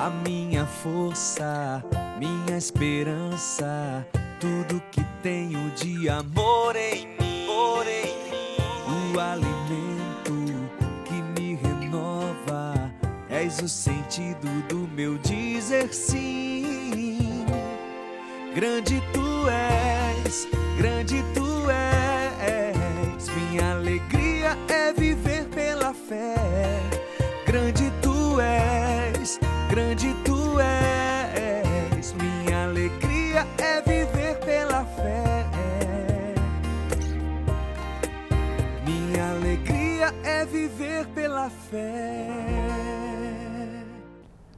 a minha força, minha esperança, tudo que tenho de amor em mim, o alimento que me renova, és o sentido do meu dizer sim. Grande tu és, grande tu és, minha alegria é viver pela fé. Grande tu és, grande tu és, minha alegria é viver pela fé. Minha alegria é viver pela fé.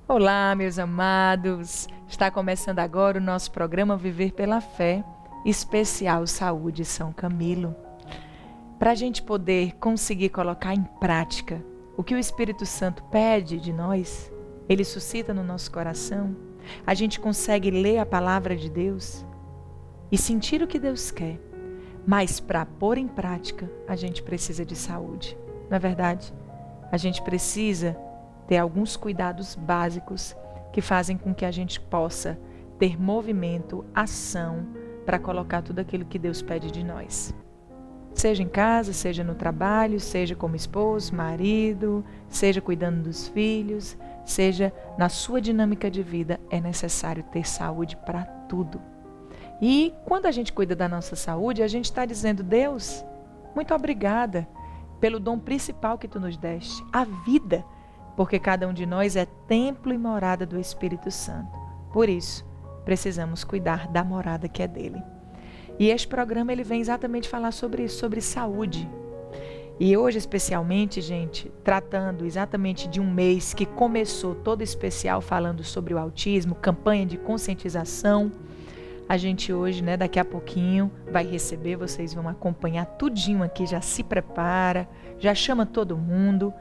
Olá, meus amados! Está começando agora o nosso programa Viver pela Fé, especial Saúde São Camilo. Para a gente poder conseguir colocar em prática o que o Espírito Santo pede de nós, ele suscita no nosso coração, a gente consegue ler a palavra de Deus e sentir o que Deus quer. Mas para pôr em prática, a gente precisa de saúde. Não é verdade? A gente precisa ter alguns cuidados básicos que fazem com que a gente possa ter movimento, ação, para colocar tudo aquilo que Deus pede de nós. Seja em casa, seja no trabalho, seja como esposo, marido, seja cuidando dos filhos, seja na sua dinâmica de vida, é necessário ter saúde para tudo. E quando a gente cuida da nossa saúde, a gente está dizendo: Deus, muito obrigada pelo dom principal que Tu nos deste, a vida, porque cada um de nós é templo e morada do Espírito Santo. Por isso, precisamos cuidar da morada que é dele. E este programa ele vem exatamente falar sobre isso, sobre saúde. E hoje, especialmente, gente, tratando exatamente de um mês que começou todo especial falando sobre o autismo, campanha de conscientização. A gente hoje, daqui a pouquinho, vai receber, vocês vão acompanhar tudinho aqui, já se prepara, já chama todo mundo.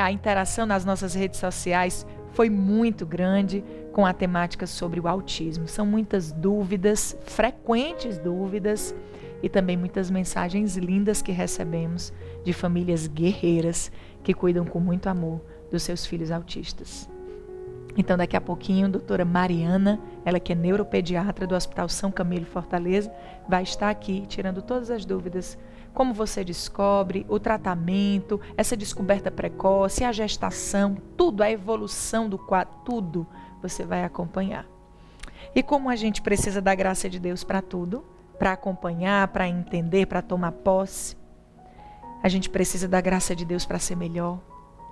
A interação nas nossas redes sociais foi muito grande com a temática sobre o autismo. São muitas dúvidas, frequentes dúvidas e também muitas mensagens lindas que recebemos de famílias guerreiras que cuidam com muito amor dos seus filhos autistas. Então, daqui a pouquinho, a doutora Mariana, ela que é neuropediatra do Hospital São Camilo Fortaleza, vai estar aqui tirando todas as dúvidas. Como você descobre, o tratamento, essa descoberta precoce, a gestação, tudo, a evolução do quadro, tudo você vai acompanhar. E como a gente precisa da graça de Deus para tudo, para acompanhar, para entender, para tomar posse, a gente precisa da graça de Deus para ser melhor,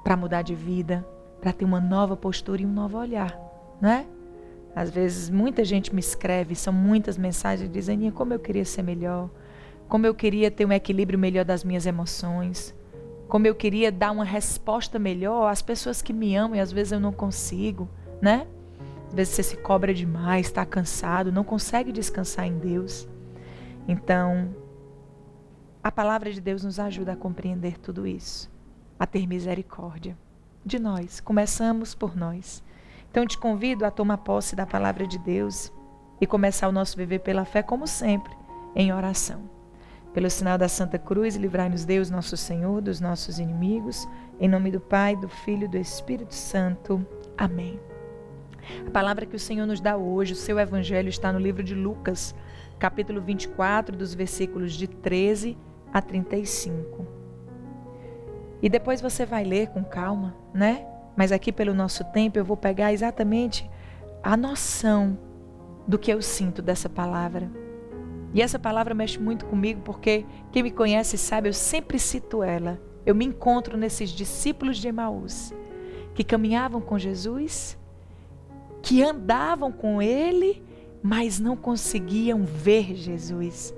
para mudar de vida, para ter uma nova postura e um novo olhar, né? Às vezes muita gente me escreve, são muitas mensagens dizendo: Aninha, como eu queria ser melhor, como eu queria ter um equilíbrio melhor das minhas emoções, como eu queria dar uma resposta melhor às pessoas que me amam e às vezes eu não consigo, né? Às vezes você se cobra demais, está cansado, não consegue descansar em Deus. Então, a palavra de Deus nos ajuda a compreender tudo isso, a ter misericórdia de nós. Começamos por nós. Então, eu te convido a tomar posse da palavra de Deus e começar o nosso viver pela fé, como sempre, em oração. Pelo sinal da Santa Cruz, livrai-nos Deus, nosso Senhor, dos nossos inimigos. Em nome do Pai, do Filho e do Espírito Santo. Amém. A palavra que o Senhor nos dá hoje, o seu evangelho, está no livro de Lucas, capítulo 24, dos versículos de 13 a 35. E depois você vai ler com calma, Mas aqui pelo nosso tempo eu vou pegar exatamente a noção do que eu sinto dessa palavra. E essa palavra mexe muito comigo porque quem me conhece sabe, eu sempre cito ela. Eu me encontro nesses discípulos de Emaús que caminhavam com Jesus, que andavam com Ele, mas não conseguiam ver Jesus,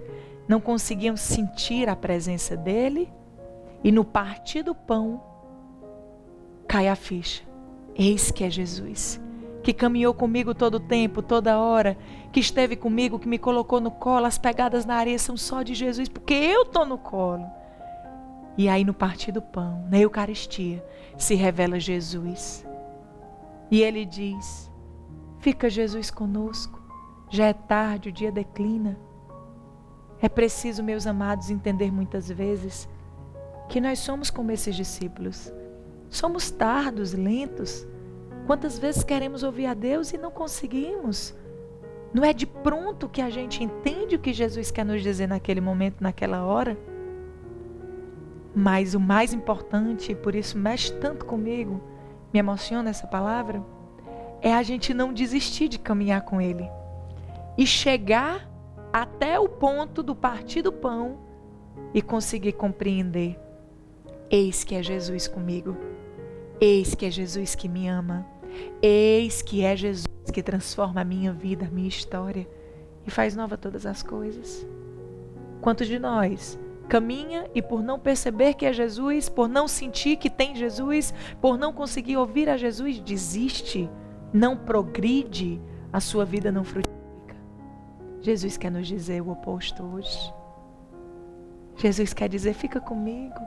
não conseguiam sentir a presença dEle. E no partir do pão, cai a ficha. Eis que é Jesus, que caminhou comigo todo o tempo, toda hora, que esteve comigo, que me colocou no colo. As pegadas na areia são só de Jesus, porque eu estou no colo. E aí no partir do pão, na Eucaristia, se revela Jesus. E Ele diz: fica Jesus conosco, já é tarde, o dia declina. É preciso, meus amados, entender muitas vezes que nós somos como esses discípulos. Somos tardos, lentos, Quantas vezes queremos ouvir a Deus e não conseguimos? Não é de pronto que a gente entende o que Jesus quer nos dizer naquele momento, naquela hora? Mas o mais importante, e por isso mexe tanto comigo, me emociona essa palavra, é a gente não desistir de caminhar com Ele. E chegar até o ponto do partir do pão e conseguir compreender. Eis que é Jesus comigo. Eis que é Jesus que me ama. Eis que é Jesus que transforma a minha vida, a minha história e faz nova todas as coisas. Quantos de nós caminha e por não perceber que é Jesus, por não sentir que tem Jesus, por não conseguir ouvir a Jesus, desiste, não progride, a sua vida não frutifica. Jesus quer nos dizer o oposto hoje. Jesus quer dizer, fica comigo.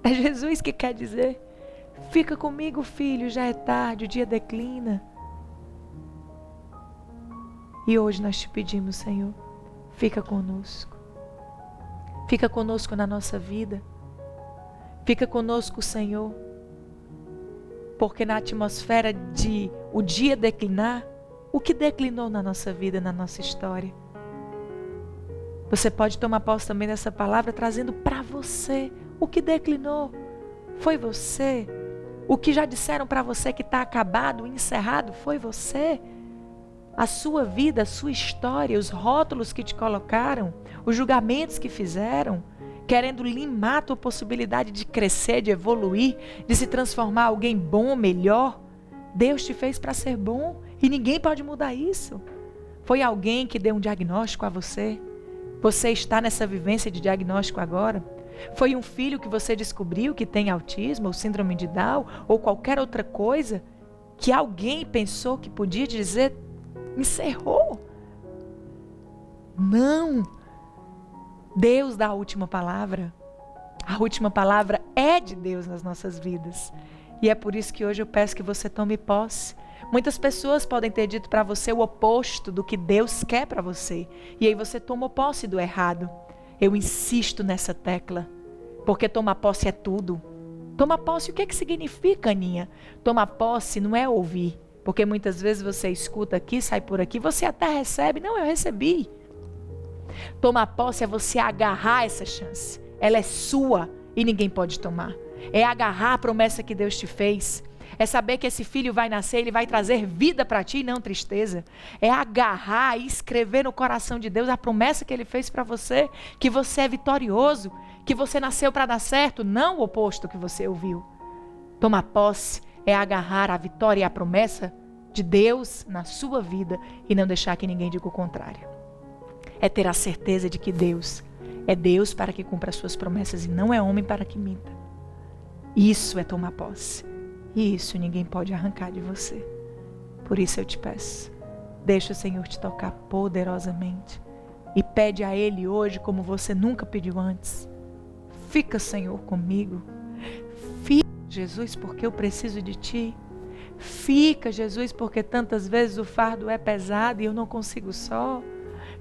É Jesus que quer dizer, fica comigo, filho, já é tarde, o dia declina. E hoje nós te pedimos, Senhor, fica conosco. Fica conosco na nossa vida. Fica conosco, Senhor. Porque na atmosfera de o dia declinar, o que declinou na nossa vida, na nossa história? Você pode tomar posse também dessa palavra, trazendo para você o que declinou. Foi você. O que já disseram para você que está acabado, encerrado, foi você. A sua vida, a sua história, os rótulos que te colocaram, os julgamentos que fizeram, querendo limar a tua possibilidade de crescer, de evoluir, de se transformar em alguém bom, melhor. Deus te fez para ser bom e ninguém pode mudar isso. Foi alguém que deu um diagnóstico a você. Você está nessa vivência de diagnóstico agora. Foi um filho que você descobriu que tem autismo ou síndrome de Down ou qualquer outra coisa que alguém pensou que podia dizer, encerrou. Não. Deus dá a última palavra. A última palavra é de Deus nas nossas vidas. E é por isso que hoje eu peço que você tome posse. Muitas pessoas podem ter dito para você o oposto do que Deus quer para você. E aí você tomou posse do errado. Eu insisto nessa tecla. Porque tomar posse é tudo. Tomar posse, o que significa, Aninha? Tomar posse não é ouvir. Porque muitas vezes você escuta aqui, sai por aqui, você até recebe. Não, eu recebi. Tomar posse é você agarrar essa chance. Ela é sua e ninguém pode tomar. É agarrar a promessa que Deus te fez. É saber que esse filho vai nascer, ele vai trazer vida para ti e não tristeza. É agarrar e escrever no coração de Deus a promessa que ele fez para você, que você é vitorioso, que você nasceu para dar certo, não o oposto que você ouviu. Tomar posse é agarrar a vitória e a promessa de Deus na sua vida e não deixar que ninguém diga o contrário. É ter a certeza de que Deus é Deus para que cumpra as suas promessas e não é homem para que minta. Isso é tomar posse. E isso ninguém pode arrancar de você. Por isso eu te peço, deixa o Senhor te tocar poderosamente e pede a Ele hoje como você nunca pediu antes. Fica, Senhor, comigo. Fica, Jesus, porque eu preciso de Ti. Fica, Jesus, porque tantas vezes o fardo é pesado e eu não consigo só.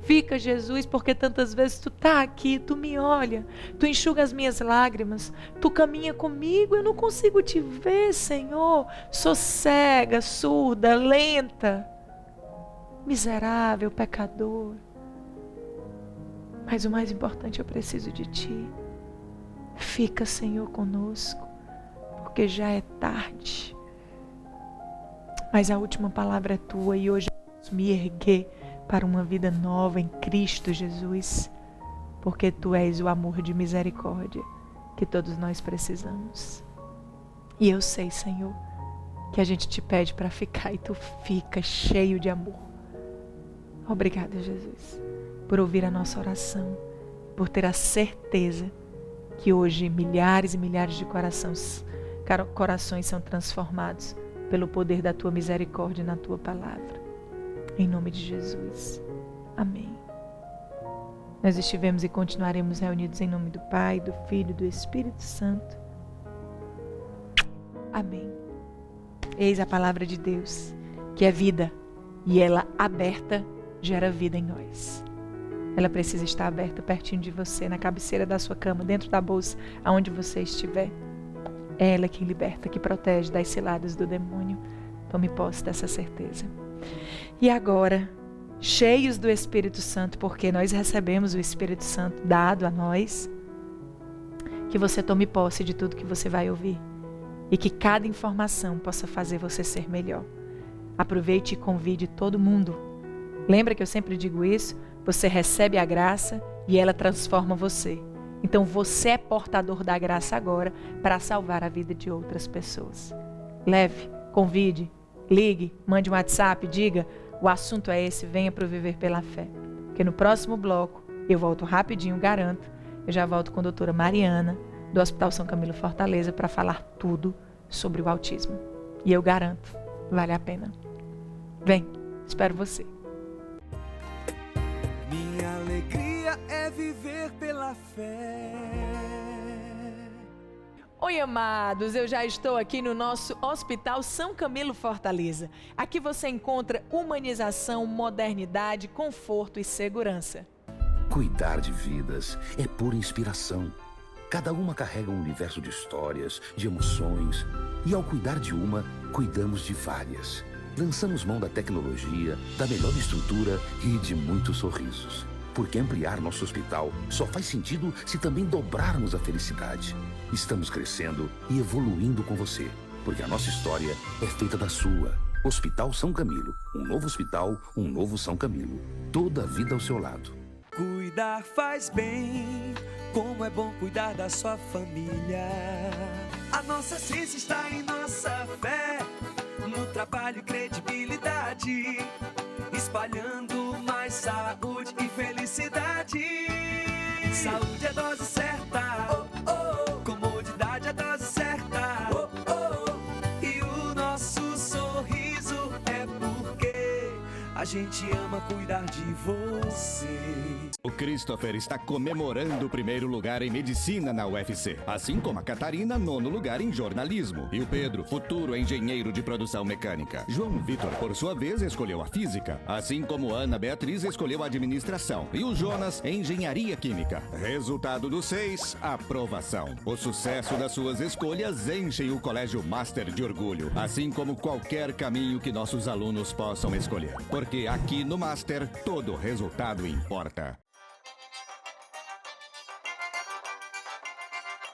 Fica, Jesus, porque tantas vezes Tu tá aqui, Tu me olha, Tu enxuga as minhas lágrimas, Tu caminha comigo, eu não consigo Te ver, Senhor. Sou cega, surda, lenta, miserável, pecador. Mas o mais importante, eu preciso de Ti. Fica, Senhor, conosco, porque já é tarde. Mas a última palavra é Tua e hoje eu posso me erguer para uma vida nova em Cristo Jesus, porque Tu és o amor de misericórdia que todos nós precisamos. E eu sei, Senhor, que a gente Te pede para ficar e Tu fica cheio de amor. Obrigada, Jesus, por ouvir a nossa oração, por ter a certeza que hoje milhares e milhares de corações são transformados pelo poder da Tua misericórdia na Tua palavra. Em nome de Jesus. Amém. Nós estivemos e continuaremos reunidos em nome do Pai, do Filho e do Espírito Santo. Amém. Eis a palavra de Deus, que é vida, e ela aberta gera vida em nós. Ela precisa estar aberta pertinho de você, na cabeceira da sua cama, dentro da bolsa, aonde você estiver. É ela que liberta, que protege das ciladas do demônio. Tome posse dessa certeza. E agora, cheios do Espírito Santo, porque nós recebemos o Espírito Santo dado a nós, que você tome posse de tudo que você vai ouvir e que cada informação possa fazer você ser melhor. Aproveite e convide todo mundo. Lembra que eu sempre digo isso? Você recebe a graça e ela transforma você. Então você é portador da graça agora para salvar a vida de outras pessoas. Leve, convide, ligue, mande um WhatsApp, diga: o assunto é esse, venha para o Viver pela Fé. Porque no próximo bloco, eu volto rapidinho, garanto, eu já volto com a doutora Mariana, do Hospital São Camilo Fortaleza, para falar tudo sobre o autismo. E eu garanto, vale a pena. Vem, espero você. Minha alegria é viver pela fé. Oi, amados, eu já estou aqui no nosso Hospital São Camilo Fortaleza. Aqui você encontra humanização, modernidade, conforto e segurança. Cuidar de vidas é pura inspiração. Cada uma carrega um universo de histórias, de emoções. E ao cuidar de uma, cuidamos de várias. Lançamos mão da tecnologia, da melhor estrutura e de muitos sorrisos. Porque ampliar nosso hospital só faz sentido se também dobrarmos a felicidade. Estamos crescendo e evoluindo com você, porque a nossa história é feita da sua. Hospital São Camilo. Um novo hospital, um novo São Camilo. Toda a vida ao seu lado. Cuidar faz bem, como é bom cuidar da sua família. A nossa ciência está em nossa fé, no trabalho e credibilidade, espalhando mais saúde e felicidade. Saúde é a dose certa, comodidade é a dose certa, e o nosso sorriso é porque a gente ama cuidar de você. O Christopher está comemorando o primeiro lugar em medicina na UFC, assim como a Catarina, nono lugar em jornalismo. E o Pedro, futuro engenheiro de produção mecânica. João Vitor, por sua vez, escolheu a física, assim como Ana Beatriz escolheu a administração. E o Jonas, engenharia química. Resultado dos 6, aprovação. O sucesso das suas escolhas enchem o Colégio Master de orgulho, assim como qualquer caminho que nossos alunos possam escolher. Porque aqui no Master, todo resultado importa.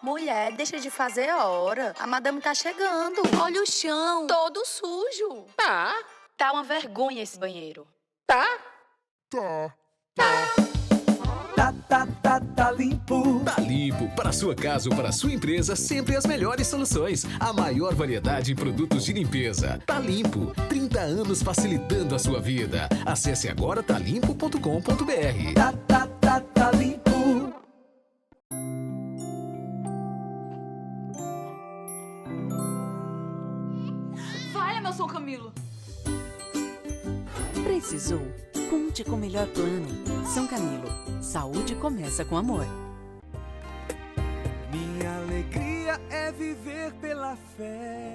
Mulher, deixa de fazer hora. A madame tá chegando. Olha o chão, todo sujo. Tá. Tá uma vergonha esse banheiro. Tá Limpo. Tá limpo. Para sua casa ou para sua empresa, sempre as melhores soluções. A maior variedade em produtos de limpeza. Tá limpo. 30 anos facilitando a sua vida. Acesse agora talimpo.com.br. Tá limpo. Vai, meu São Camilo. Precisou? Conte com o melhor plano. São Camilo. Saúde começa com amor. Minha alegria é viver pela fé.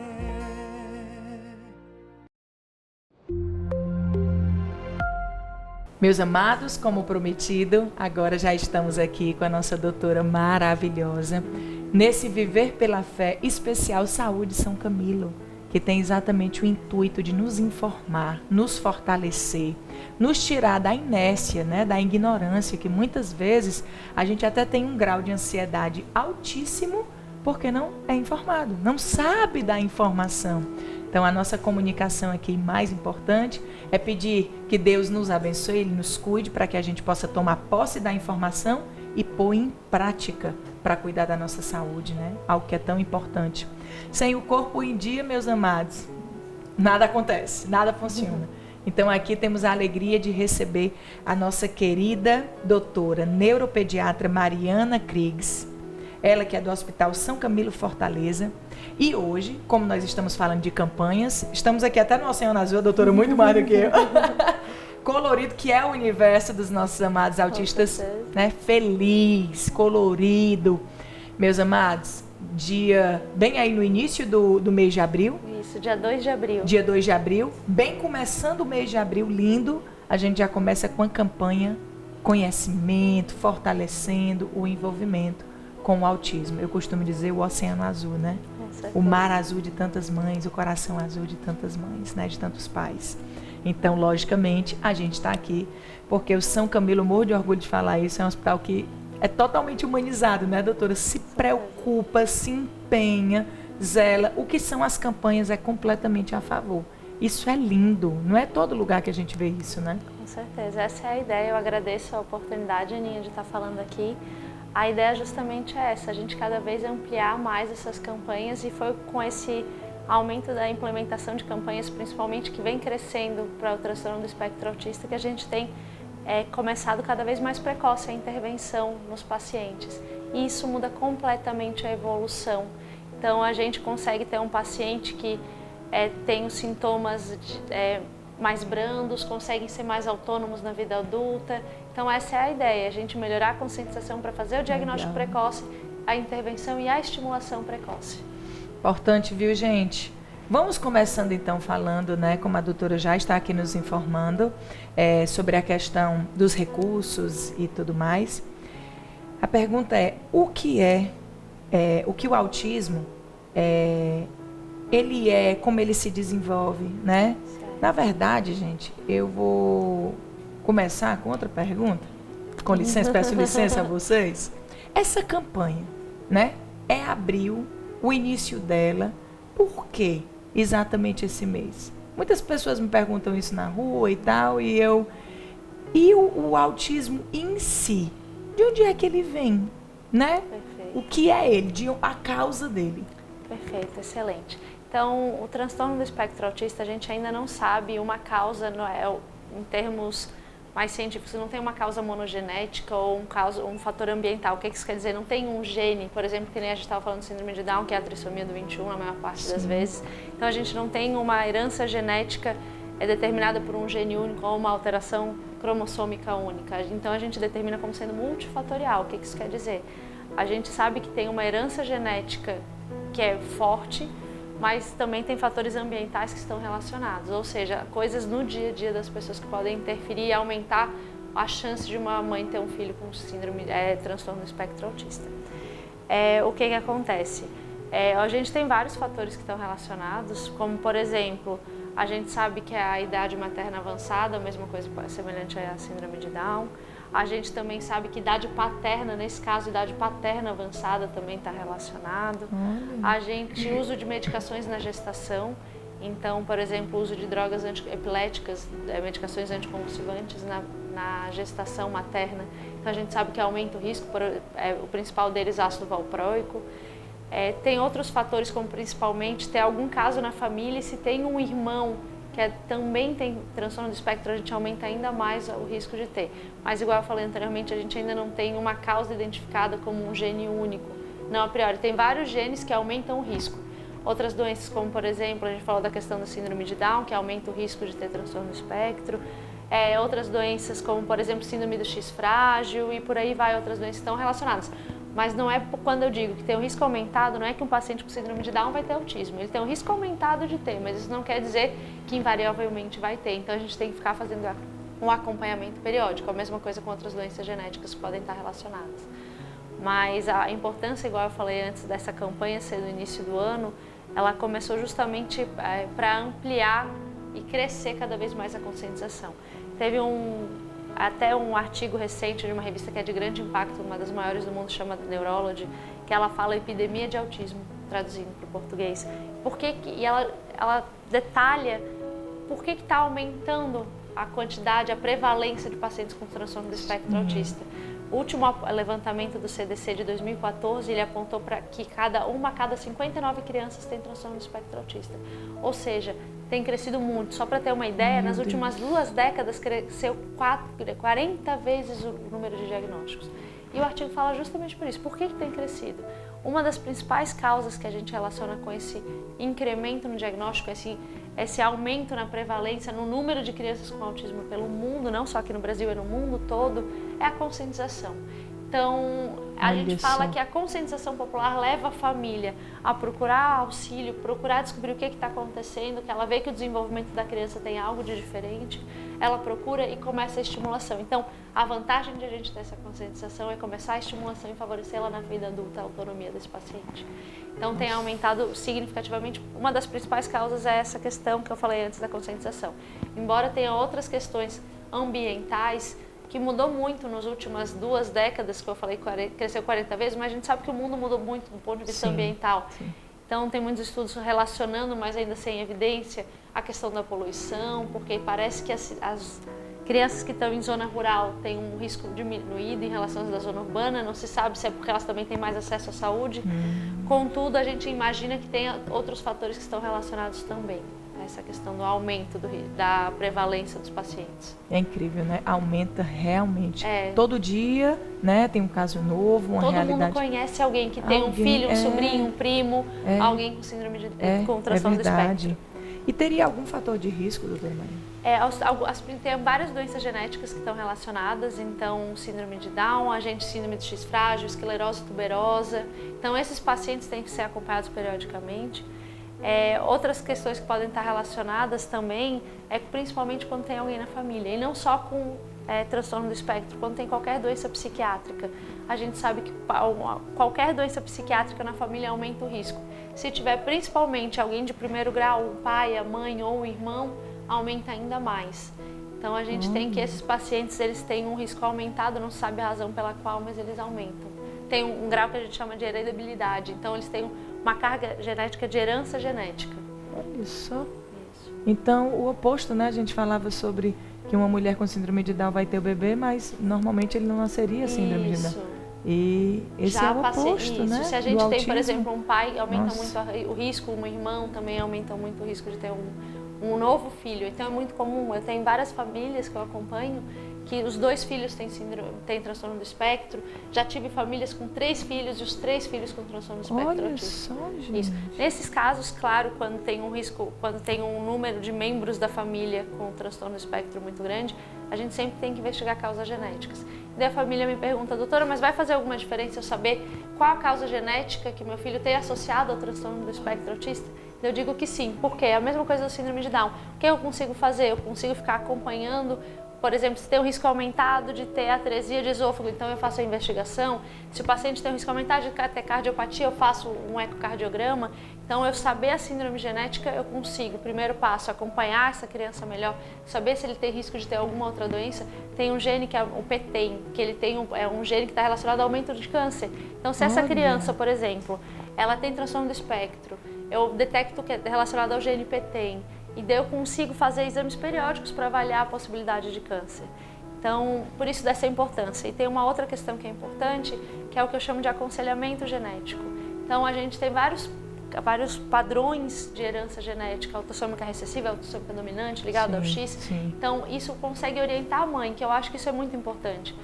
Meus amados, como prometido, agora já estamos aqui com a nossa doutora maravilhosa, nesse Viver pela Fé especial Saúde São Camilo, que tem exatamente o intuito de nos informar, nos fortalecer, nos tirar da inércia, né, da ignorância, que muitas vezes a gente até tem um grau de ansiedade altíssimo porque não é informado, não sabe da informação. Então a nossa comunicação aqui mais importante é pedir que Deus nos abençoe, Ele nos cuide para que a gente possa tomar posse da informação e pôr em prática para cuidar da nossa saúde, né? Algo que é tão importante. Sem o corpo em dia, meus amados, nada acontece, nada funciona. Então aqui temos a alegria de receber a nossa querida doutora neuropediatra Mariana Kriegs, ela que é do Hospital São Camilo Fortaleza. E hoje, como nós estamos falando de campanhas, estamos aqui até no Oceano Azul, a doutora muito mais do que eu. Colorido, que é o universo dos nossos amados autistas, né? Feliz, colorido. Meus amados, dia bem aí no início do mês de abril. Isso, dia 2 de abril. Dia 2 de abril, bem começando o mês de abril, lindo, a gente já começa com a campanha Conhecimento, fortalecendo o envolvimento com o autismo. Eu costumo dizer o oceano azul, né? O mar azul de tantas mães, o coração azul de tantas mães, né? De tantos pais. Então, logicamente, a gente está aqui porque o São Camilo, morro de orgulho de falar isso, é um hospital que é totalmente humanizado, né, doutora? Se preocupa, se empenha, zela. O que são as campanhas é completamente a favor. Isso é lindo. Não é todo lugar que a gente vê isso, né? Com certeza. Essa é a ideia. Eu agradeço a oportunidade, Aninha, de estar falando aqui. A ideia justamente é essa, a gente cada vez ampliar mais essas campanhas, e foi com esse aumento da implementação de campanhas, principalmente, que vem crescendo para o transtorno do espectro autista, que a gente tem começado cada vez mais precoce a intervenção nos pacientes. E isso muda completamente a evolução. Então, a gente consegue ter um paciente que tem os sintomas mais brandos, conseguem ser mais autônomos na vida adulta. Então, essa é a ideia, a gente melhorar a conscientização para fazer o diagnóstico precoce, a intervenção e a estimulação precoce. Importante, viu, gente? Vamos começando então falando, né, como a doutora já está aqui nos informando, sobre a questão dos recursos e tudo mais. A pergunta é, o que o autismo como ele se desenvolve, né? Certo. Na verdade, gente, eu vou começar com outra pergunta. Com licença, peço licença a vocês. Essa campanha, né, abril, o início dela, por quê exatamente esse mês? Muitas pessoas me perguntam isso na rua e tal, e o autismo em si, de onde é que ele vem, né? Perfeito. O que é ele, a causa dele? Perfeito, excelente. Então, o transtorno do espectro autista, a gente ainda não sabe uma causa, em termos mais científicos, não tem uma causa monogenética ou um fator ambiental. O que isso quer dizer? Não tem um gene, por exemplo, que nem a gente estava falando do síndrome de Down, que é a trissomia do 21 na maior parte das vezes. Então, a gente não tem uma herança genética determinada por um gene único ou uma alteração cromossômica única. Então, a gente determina como sendo multifatorial. O que isso quer dizer? A gente sabe que tem uma herança genética que é forte, mas também tem fatores ambientais que estão relacionados, ou seja, coisas no dia a dia das pessoas que podem interferir e aumentar a chance de uma mãe ter um filho com transtorno do espectro autista. O que acontece? A gente tem vários fatores que estão relacionados, como, por exemplo, a gente sabe que a idade materna avançada, a mesma coisa semelhante à síndrome de Down. A gente também sabe que idade paterna, nesse caso, idade paterna avançada também está relacionado. A gente uso de medicações na gestação. Então, por exemplo, o uso de drogas antiepiléticas, medicações anticonvulsivantes na gestação materna. Então, a gente sabe que aumenta o risco, o principal deles, ácido valproico. Tem outros fatores, como principalmente ter algum caso na família, e se tem um irmão que também tem transtorno do espectro, a gente aumenta ainda mais o risco de ter. Mas, igual eu falei anteriormente, a gente ainda não tem uma causa identificada como um gene único. Não, a priori, tem vários genes que aumentam o risco. Outras doenças, como, por exemplo, a gente falou da questão da síndrome de Down, que aumenta o risco de ter transtorno do espectro. Outras doenças, como, por exemplo, síndrome do X frágil, e por aí vai, outras doenças que estão relacionadas. Mas não é quando eu digo que tem um risco aumentado, não é que um paciente com síndrome de Down vai ter autismo. Ele tem um risco aumentado de ter, mas isso não quer dizer que invariavelmente vai ter. Então, a gente tem que ficar fazendo um acompanhamento periódico. A mesma coisa com outras doenças genéticas que podem estar relacionadas. Mas a importância, igual eu falei antes, dessa campanha ser no início do ano, ela começou justamente para ampliar e crescer cada vez mais a conscientização. Teve até um artigo recente de uma revista que é de grande impacto, uma das maiores do mundo, chamada Neurology, que ela fala epidemia de autismo, traduzindo para o português. E ela detalha por que está aumentando a quantidade, a prevalência de pacientes com transtorno do espectro autista. O último levantamento do CDC de 2014, ele apontou para que uma a cada 59 crianças tem transtorno do espectro autista. Ou seja, tem crescido muito. Só para ter uma ideia, nas últimas 2 décadas cresceu 40 vezes o número de diagnósticos. E o artigo fala justamente por isso. Por que tem crescido? Uma das principais causas que a gente relaciona com esse incremento no diagnóstico, esse aumento na prevalência, no número de crianças com autismo pelo mundo, não só aqui no Brasil, é no mundo todo, é a conscientização. Então, a Olha gente fala só. que a conscientização popular leva a família a procurar auxílio, procurar descobrir o que está acontecendo, que ela vê que o desenvolvimento da criança tem algo de diferente, ela procura e começa a estimulação. Então, a vantagem de a gente ter essa conscientização é começar a estimulação e favorecê-la na vida adulta, a autonomia desse paciente. Então, tem aumentado significativamente. Uma das principais causas é essa questão que eu falei antes da conscientização. Embora tenha outras questões ambientais, que mudou muito nas últimas 2 décadas, que eu falei, cresceu 40 vezes, mas a gente sabe que o mundo mudou muito do ponto de vista ambiental. Sim. Então, tem muitos estudos relacionando, mas ainda sem evidência, a questão da poluição, porque parece que as crianças que estão em zona rural têm um risco diminuído em relação às da zona urbana, não se sabe se é porque elas também têm mais acesso à saúde. Contudo, a gente imagina que tem outros fatores que estão relacionados também. Essa questão do aumento da prevalência dos pacientes. É incrível, né? Aumenta realmente. Todo dia, né? Tem um caso novo, uma realidade. Todo mundo conhece alguém que tem um filho, um sobrinho, um primo, alguém com síndrome com transtorno do espectro. E teria algum fator de risco, doutora Maria? Tem várias doenças genéticas que estão relacionadas, então síndrome de Down, síndrome de X frágil, esclerose tuberosa. Então esses pacientes têm que ser acompanhados periodicamente. Outras questões que podem estar relacionadas também principalmente quando tem alguém na família, e não só com transtorno do espectro, quando tem qualquer doença psiquiátrica. A gente sabe que qualquer doença psiquiátrica na família aumenta o risco. Se tiver principalmente alguém de primeiro grau, o pai, a mãe ou o irmão, aumenta ainda mais. Então a gente tem que esses pacientes, eles têm um risco aumentado, não sabe a razão pela qual, mas eles aumentam. Tem um grau que a gente chama de heredabilidade, então eles têm uma carga genética de herança genética. Olha só. Isso. Então, o oposto, né? A gente falava sobre que uma mulher com síndrome de Down vai ter o bebê, mas normalmente ele não nasceria síndrome de Down. E esse é o oposto, né? Se a gente tem, por exemplo, um pai, aumenta muito o risco, um irmão também aumenta muito o risco de ter um novo filho. Então, é muito comum. Eu tenho várias famílias que eu acompanho que os 2 filhos têm transtorno do espectro. Já tive famílias com 3 filhos e os 3 filhos com transtorno do espectro autista. Olha só, gente. Isso. Nesses casos, claro, quando tem um risco, quando tem um número de membros da família com transtorno do espectro muito grande, a gente sempre tem que investigar causas genéticas. E daí a família me pergunta, doutora, mas vai fazer alguma diferença eu saber qual a causa genética que meu filho tem associado ao transtorno do espectro autista? Eu digo que sim, porque é a mesma coisa da síndrome de Down. O que eu consigo fazer? Eu consigo ficar acompanhando. Por exemplo, se tem um risco aumentado de ter atresia de esôfago, então eu faço a investigação. Se o paciente tem um risco aumentado de ter cardiopatia, eu faço um ecocardiograma. Então, eu saber a síndrome genética, eu consigo. Primeiro passo, acompanhar essa criança melhor, saber se ele tem risco de ter alguma outra doença. Tem um gene que é o PTEN, que ele tem um gene que está relacionado ao aumento de câncer. Então, se essa criança, por exemplo, ela tem transtorno do espectro, eu detecto que é relacionado ao gene PTEN, e daí eu consigo fazer exames periódicos para avaliar a possibilidade de câncer. Então, por isso dessa importância. E tem uma outra questão que é importante, que é o que eu chamo de aconselhamento genético. Então, a gente tem vários padrões de herança genética, autossômica recessiva, autossômica dominante, ligado ao X. Sim. Então, isso consegue orientar a mãe, que eu acho que isso é muito importante.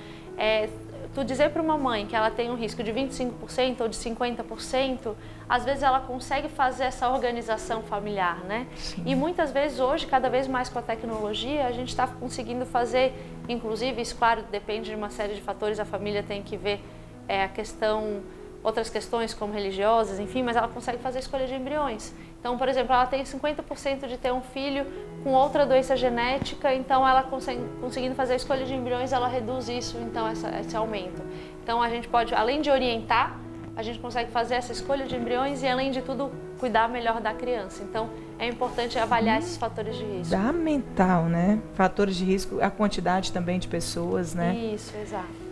Tu dizer para uma mãe que ela tem um risco de 25% ou de 50%, às vezes ela consegue fazer essa organização familiar, né? Sim. E muitas vezes hoje, cada vez mais com a tecnologia, a gente está conseguindo fazer, inclusive, isso claro, depende de uma série de fatores, a família tem que ver a questão, outras questões como religiosas, enfim, mas ela consegue fazer escolha de embriões. Então, por exemplo, ela tem 50% de ter um filho com outra doença genética, então ela conseguindo fazer a escolha de embriões, ela reduz isso, então, esse aumento. Então, a gente pode, além de orientar, a gente consegue fazer essa escolha de embriões e, além de tudo, cuidar melhor da criança. Então, é importante avaliar esses fatores de risco. Fundamental, né? Fatores de risco, a quantidade também de pessoas, né? Isso, exato.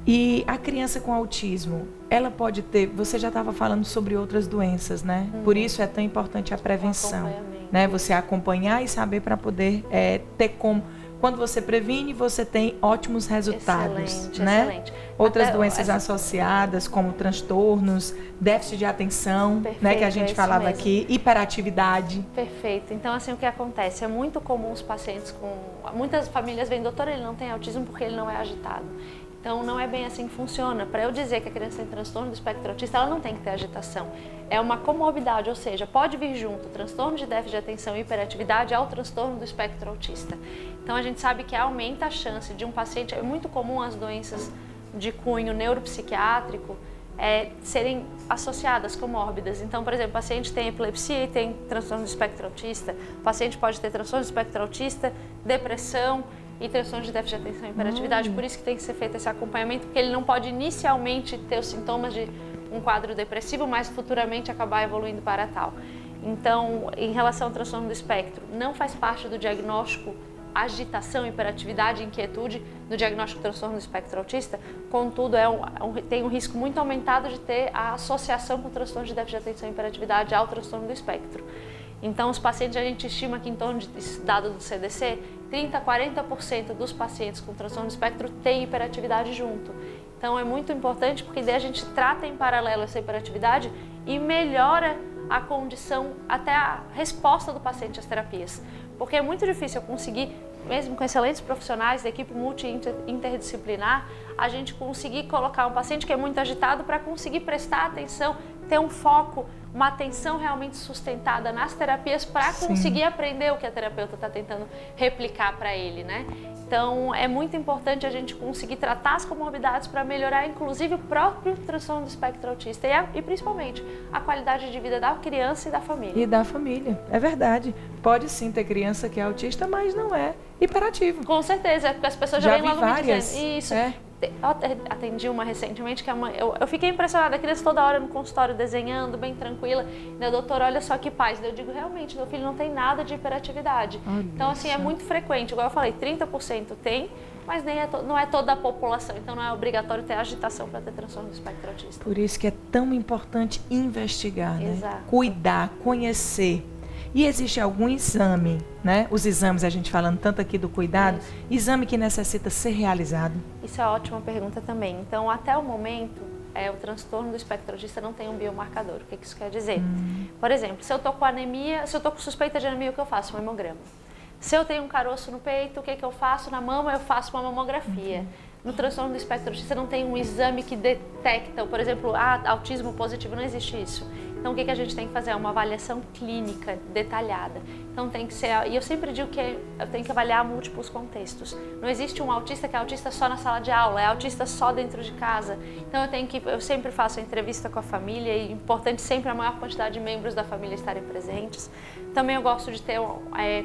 E a criança com autismo, ela pode ter, você já estava falando sobre outras doenças, né? Por isso é tão importante a prevenção, né? Você acompanhar e saber para poder ter como, quando você previne, você tem ótimos resultados, excelente, né? Excelente. Outras doenças associadas, como transtornos, déficit de atenção, perfeito, né? Que a gente falava mesmo. aqui, hiperatividade. Perfeito. Então, assim, o que acontece? É muito comum os pacientes com... Muitas famílias vêm, doutor, ele não tem autismo porque ele não é agitado. Então, não é bem assim que funciona. Para eu dizer que a criança tem transtorno do espectro autista, ela não tem que ter agitação. É uma comorbidade, ou seja, pode vir junto transtorno de déficit de atenção e hiperatividade ao transtorno do espectro autista. Então, a gente sabe que aumenta a chance de um paciente... É muito comum as doenças de cunho neuropsiquiátrico serem associadas comórbidas. Então, por exemplo, o paciente tem epilepsia e tem transtorno do espectro autista, o paciente pode ter transtorno do espectro autista, depressão e transtorno de déficit de atenção e hiperatividade. Por isso que tem que ser feito esse acompanhamento, porque ele não pode inicialmente ter os sintomas de um quadro depressivo, mas futuramente acabar evoluindo para tal. Então, em relação ao transtorno do espectro, não faz parte do diagnóstico agitação, hiperatividade, inquietude no diagnóstico do transtorno do espectro autista, contudo, tem um risco muito aumentado de ter a associação com o transtorno de déficit de atenção e hiperatividade ao transtorno do espectro. Então, os pacientes, a gente estima que em torno de dado do CDC, 30% a 40% dos pacientes com transtorno do espectro têm hiperatividade junto. Então, é muito importante porque daí a gente trata em paralelo essa hiperatividade e melhora a condição, até a resposta do paciente às terapias. Porque é muito difícil eu conseguir, mesmo com excelentes profissionais da equipe multi-interdisciplinar, a gente conseguir colocar um paciente que é muito agitado para conseguir prestar atenção, ter um foco, uma atenção realmente sustentada nas terapias para conseguir aprender o que a terapeuta está tentando replicar para ele, né? Então, é muito importante a gente conseguir tratar as comorbidades para melhorar, inclusive, o próprio transtorno do espectro autista e principalmente, a qualidade de vida da criança e da família. E da família, é verdade. Pode sim ter criança que é autista, mas não é hiperativo. Com certeza, porque as pessoas já vêm logo me dizendo isso. Eu atendi uma recentemente que a mãe, eu fiquei impressionada, a criança toda hora no consultório desenhando, bem tranquila. Meu doutor, olha só que paz. Eu digo, realmente, meu filho não tem nada de hiperatividade. Então, assim, é muito frequente. Igual eu falei, 30% tem, mas não é toda a população. Então, não é obrigatório ter agitação para ter transtorno do espectro autista. Por isso que é tão importante investigar, né? Exato. Cuidar, conhecer. E existe algum exame, né? Os exames, a gente falando tanto aqui do cuidado, exame que necessita ser realizado? Isso é uma ótima pergunta também. Então, até o momento, o transtorno do espectro autista não tem um biomarcador. O que isso quer dizer? Por exemplo, se eu estou com anemia, se eu estou com suspeita de anemia, o que eu faço? Um hemograma. Se eu tenho um caroço no peito, o que eu faço? Na mama, eu faço uma mamografia. No transtorno do espectro autista não tem um exame que detecta, por exemplo, autismo positivo, não existe isso. Então, o que a gente tem que fazer? É uma avaliação clínica detalhada. Então, tem que ser... E eu sempre digo que eu tenho que avaliar múltiplos contextos. Não existe um autista que é autista só na sala de aula, é autista só dentro de casa. Então, eu sempre faço a entrevista com a família e é importante sempre a maior quantidade de membros da família estarem presentes. Também eu gosto de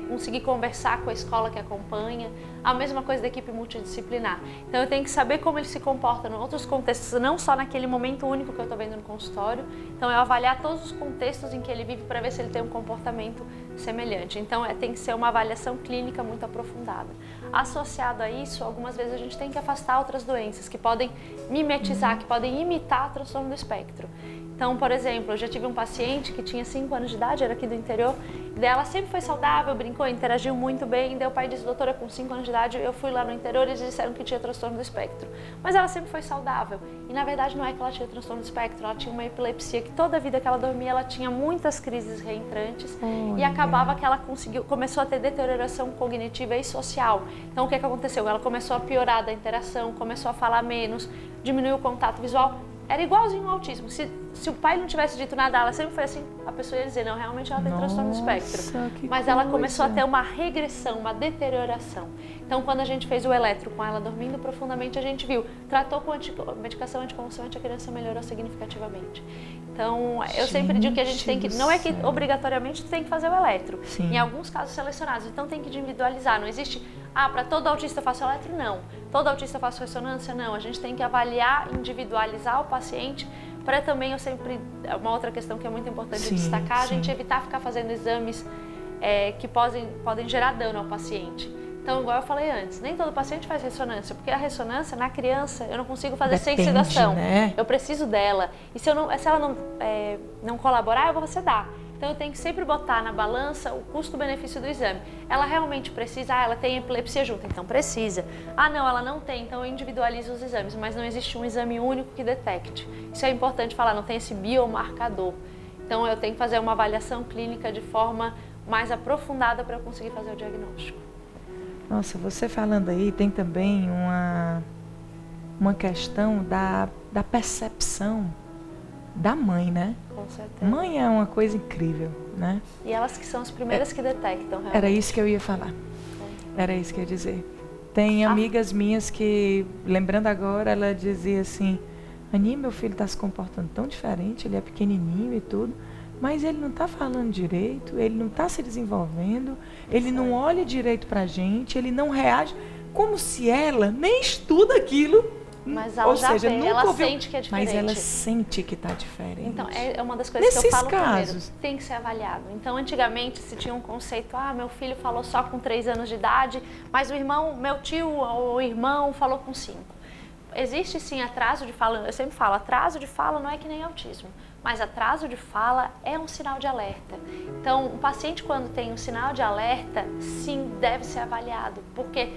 conseguir conversar com a escola que acompanha. A mesma coisa da equipe multidisciplinar. Então, eu tenho que saber como ele se comporta em outros contextos, não só naquele momento único que eu estou vendo no consultório. Então, eu avaliar todos os contextos em que ele vive para ver se ele tem um comportamento semelhante. Então, tem que ser uma avaliação clínica muito aprofundada. Associado a isso, algumas vezes a gente tem que afastar outras doenças que podem mimetizar, que podem imitar o transtorno do espectro. Então, por exemplo, eu já tive um paciente que tinha 5 anos de idade, era aqui do interior, e ela sempre foi saudável, brincou, interagiu muito bem, e daí o pai disse, doutora, com 5 anos de idade, eu fui lá no interior e eles disseram que tinha transtorno do espectro. Mas ela sempre foi saudável, e na verdade não é que ela tinha transtorno do espectro, ela tinha uma epilepsia que toda a vida que ela dormia, ela tinha muitas crises reentrantes, e acabava que ela começou a ter deterioração cognitiva e social. Então, o que aconteceu? Ela começou a piorar da interação, começou a falar menos, diminuiu o contato visual. Era igualzinho ao autismo. Se o pai não tivesse dito nada, ela sempre foi assim, a pessoa ia dizer, não, realmente ela tem transtorno do espectro. Mas ela começou a ter uma regressão, uma deterioração. Então, quando a gente fez o eletro com ela dormindo profundamente, a gente viu, tratou com medicação anticonvulsivante, a criança melhorou significativamente. Então, eu sempre digo que a gente tem que, não é que obrigatoriamente tem que fazer o eletro. Em alguns casos selecionados, então tem que individualizar. Não existe, para todo autista eu faço eletro? Não. Todo autista eu faço ressonância? Não. A gente tem que avaliar, individualizar o paciente para também, uma outra questão que é muito importante destacar, a gente evitar ficar fazendo exames que podem gerar dano ao paciente. Então, igual eu falei antes, nem todo paciente faz ressonância, porque a ressonância, na criança, eu não consigo fazer sem sedação. Né? Eu preciso dela. E se ela não colaborar, eu vou sedar. Então, eu tenho que sempre botar na balança o custo-benefício do exame. Ela realmente precisa? Ela tem epilepsia junto, então precisa. Não, ela não tem, então eu individualizo os exames, mas não existe um exame único que detecte. Isso é importante falar, não tem esse biomarcador. Então, eu tenho que fazer uma avaliação clínica de forma mais aprofundada para eu conseguir fazer o diagnóstico. Nossa, você falando aí, tem também uma questão da percepção da mãe, né? Com certeza. Mãe é uma coisa incrível, né? E elas que são as primeiras que detectam, realmente. Era isso que eu ia falar. Era isso que eu ia dizer. Tem amigas minhas que, lembrando agora, ela dizia assim, Aninha, meu filho está se comportando tão diferente, ele é pequenininho e tudo, mas ele não está falando direito, ele não está se desenvolvendo, ele não olha direito para a gente, ele não reage, como se ela nem estuda aquilo. Mas ela ela sente que é diferente. Mas ela sente que está diferente. Então, é uma das coisas que eu falo casos, primeiro. Tem que ser avaliado. Então, antigamente se tinha um conceito, meu filho falou só com 3 anos de idade, mas meu tio ou irmão falou com 5. Existe sim atraso de fala, eu sempre falo, atraso de fala não é que nem autismo, mas atraso de fala é um sinal de alerta. Então, o paciente quando tem um sinal de alerta, sim, deve ser avaliado, porque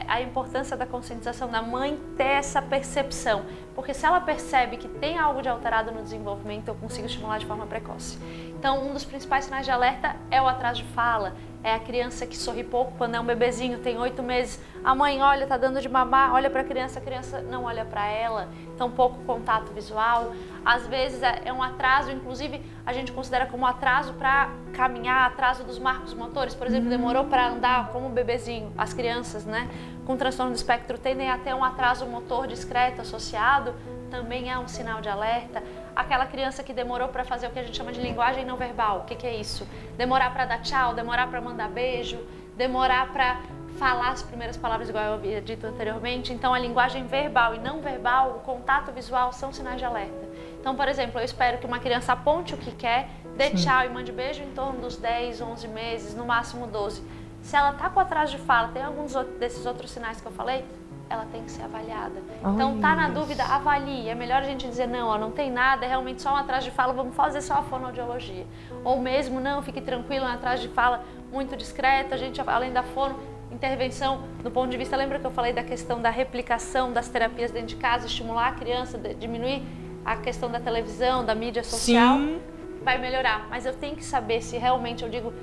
a importância da conscientização da mãe ter essa percepção, porque se ela percebe que tem algo de alterado no desenvolvimento, eu consigo estimular de forma precoce. Então, um dos principais sinais de alerta é o atraso de fala, é a criança que sorri pouco quando é um bebezinho, tem 8 meses, a mãe olha, tá dando de mamar, olha para a criança não olha para ela, então pouco contato visual. Às vezes é um atraso, inclusive a gente considera como atraso para caminhar, atraso dos marcos motores, por exemplo, demorou para andar como um bebezinho. As crianças, né, com transtorno do espectro tendem a ter um atraso motor discreto associado, também é um sinal de alerta. Aquela criança que demorou para fazer o que a gente chama de linguagem não verbal, o que é isso? Demorar para dar tchau, demorar para mandar beijo, demorar para falar as primeiras palavras, igual eu havia dito anteriormente. Então, a linguagem verbal e não verbal, o contato visual são sinais de alerta. Então, por exemplo, eu espero que uma criança aponte o que quer, dê tchau e mande beijo em torno dos 10, 11 meses, no máximo 12. Se ela está com atraso de fala, tem alguns desses outros sinais que eu falei, ela tem que ser avaliada. Então, tá na dúvida, avalie. É melhor a gente dizer, não tem nada, é realmente só um atraso de fala, vamos fazer só a fonoaudiologia. Ou mesmo, não, fique tranquilo, um atraso de fala muito discreto, a gente, além da fono, intervenção do ponto de vista, lembra que eu falei da questão da replicação das terapias dentro de casa, estimular a criança, diminuir a questão da televisão, da mídia social, sim, vai melhorar. Mas eu tenho que saber se realmente, eu digo,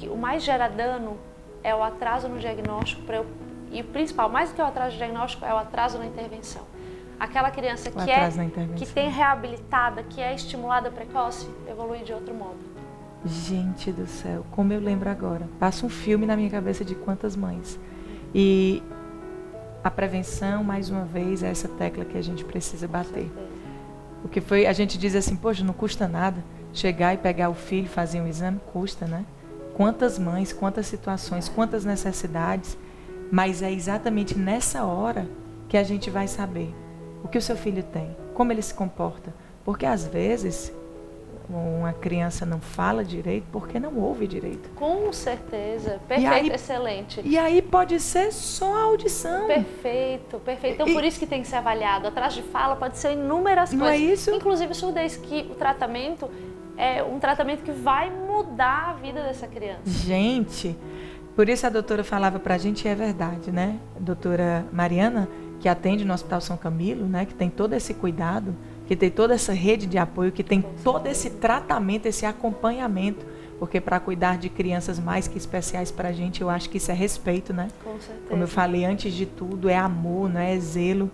o mais gera dano é o atraso no diagnóstico, e o principal, mais do que o atraso no diagnóstico, é o atraso na intervenção. Aquela criança que tem reabilitada, que é estimulada precoce, evolui de outro modo. Gente do céu, como eu lembro agora. Passa um filme na minha cabeça de quantas mães. E a prevenção, mais uma vez, é essa tecla que a gente precisa bater. O que foi, a gente diz assim, poxa, não custa nada chegar e pegar o filho, fazer um exame, custa, né? Quantas mães, quantas situações, quantas necessidades, mas é exatamente nessa hora que a gente vai saber o que o seu filho tem, como ele se comporta, porque às vezes uma criança não fala direito porque não ouve direito. Com certeza, perfeito, excelente. E aí pode ser só a audição. Perfeito, perfeito. Então por isso que tem que ser avaliado. Atraso de fala pode ser inúmeras coisas. Não é isso? Inclusive surdez, que o tratamento é um tratamento que vai mudar a vida dessa criança. Gente, por isso a doutora falava pra gente, e é verdade, né? A doutora Mariana, que atende no Hospital São Camilo, né? Que tem todo esse cuidado, que tem toda essa rede de apoio, que tem todo esse tratamento, esse acompanhamento, porque para cuidar de crianças mais que especiais para a gente, eu acho que isso é respeito, né? Com certeza. Como eu falei, antes de tudo, é amor, né? É zelo.